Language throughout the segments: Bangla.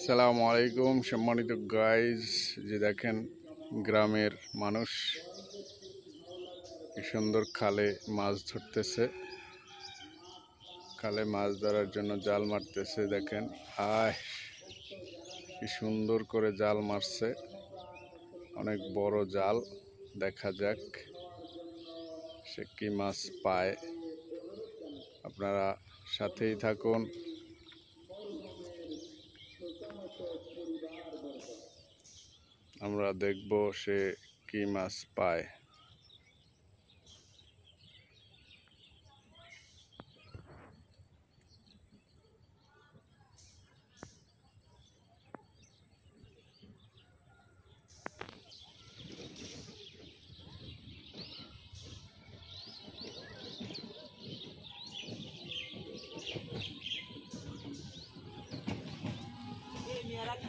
আসসালামু আলাইকুম সম্মানিত গাইজ, যে দেখেন গ্রামের মানুষ কি সুন্দর খালে মাছ ধরতেছে। খালে মাছ ধরার জন্য জাল মারতেছে। দেখেন কি সুন্দর করে জাল মারছে, অনেক বড় জাল। দেখা যাক সে কি মাছ পায়। আপনারা সাথেই থাকুন। আমরা দেখব সে কি মাছ পায়।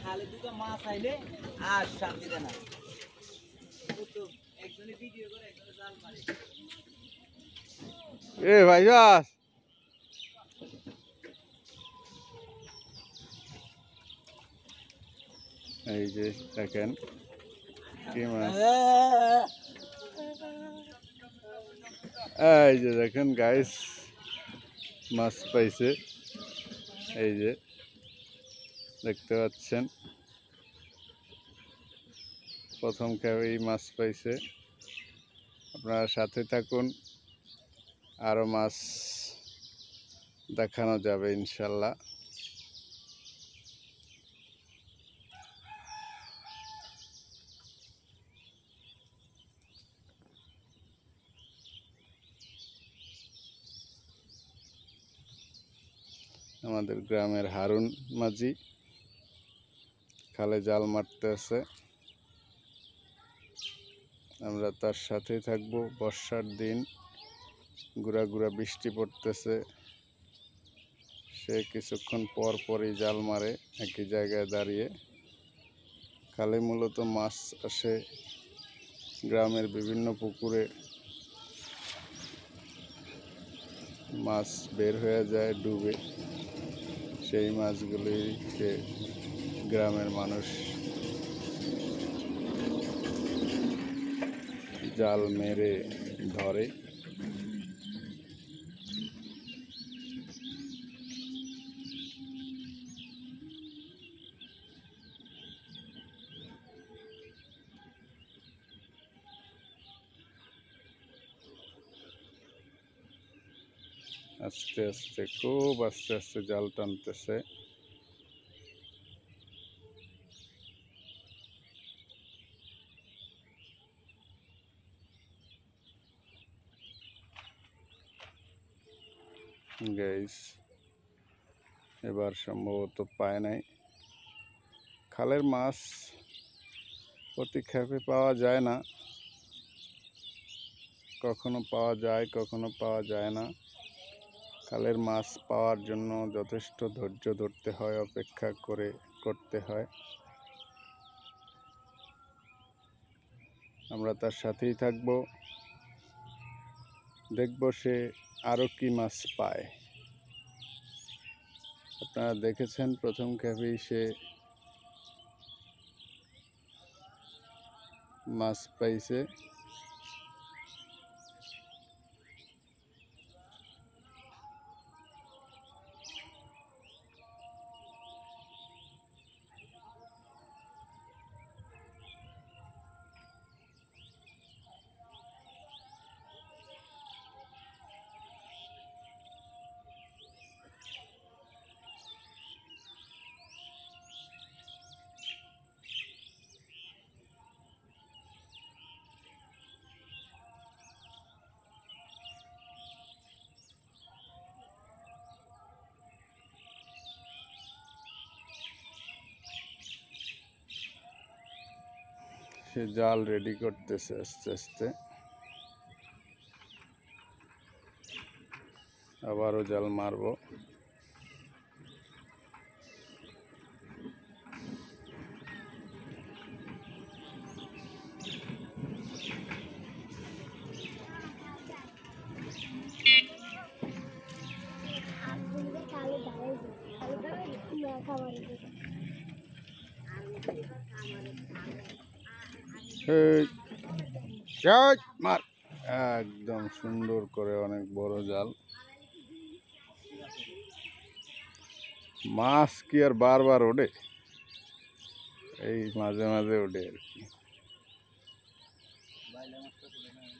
খালে দুটো মাছ আইলে আর শান্তি দেয় না। একজনে ভিডিও করে একজনে জাল মারে। ভাইজাস, এই যে দেখেন কি মাছ। এই যে দেখেন গাইস, মাছ পাইছে। এই যে দেখতে পাচ্ছেন, প্রথম খেয়েই মাছ পাইছে। আপনারা সাথে থাকুন, আরো মাছ দেখানো যাবে ইনশাল্লাহ। আমাদের গ্রামের হারুন মাঝি খালে জাল মারতেছে। আমরা তার সাথেই থাকবো। বর্ষার দিন, গুড়া গুড়া বৃষ্টি পড়তেছে। সে কিছুক্ষণ পর পরই জাল মারে একই জায়গায় দাঁড়িয়ে। খালে মূলত মাছ আসে গ্রামের বিভিন্ন পুকুরে। মাছ বের হয়ে যায় ডুবে, সেই মাছগুলিকে গ্রামের মানুষ জাল মেরে ধরে। আস্তে আস্তে, খুব আস্তে আস্তে জাল টানতেছে। গাইস, এবার সম্ভবত পায় নাই। খালের মাছ প্রতি খেপে পাওয়া যায় না, কখনো পাওয়া যায় কখনো পাওয়া যায় না। খালের মাছ পাওয়ার জন্য যথেষ্ট ধৈর্য ধরতে হয়, অপেক্ষা করতে হয়। আমরা তার সাথেই থাকব, দেখব সে আরো কি মাছ পায়। আপনারা দেখেছেন প্রথম খেপেই সে মাছ পাইছে। সে জাল রেডি করতেছে আস্তে আস্তে। আবারও জাল মারবো। এই শট মার একদম সুন্দর করে অনেক বড় জাল মাছ কি আর বারবার ওঠে এই মাঝে মাঝে ওঠে আর কি বাইলে মাছটা তুলে নেন।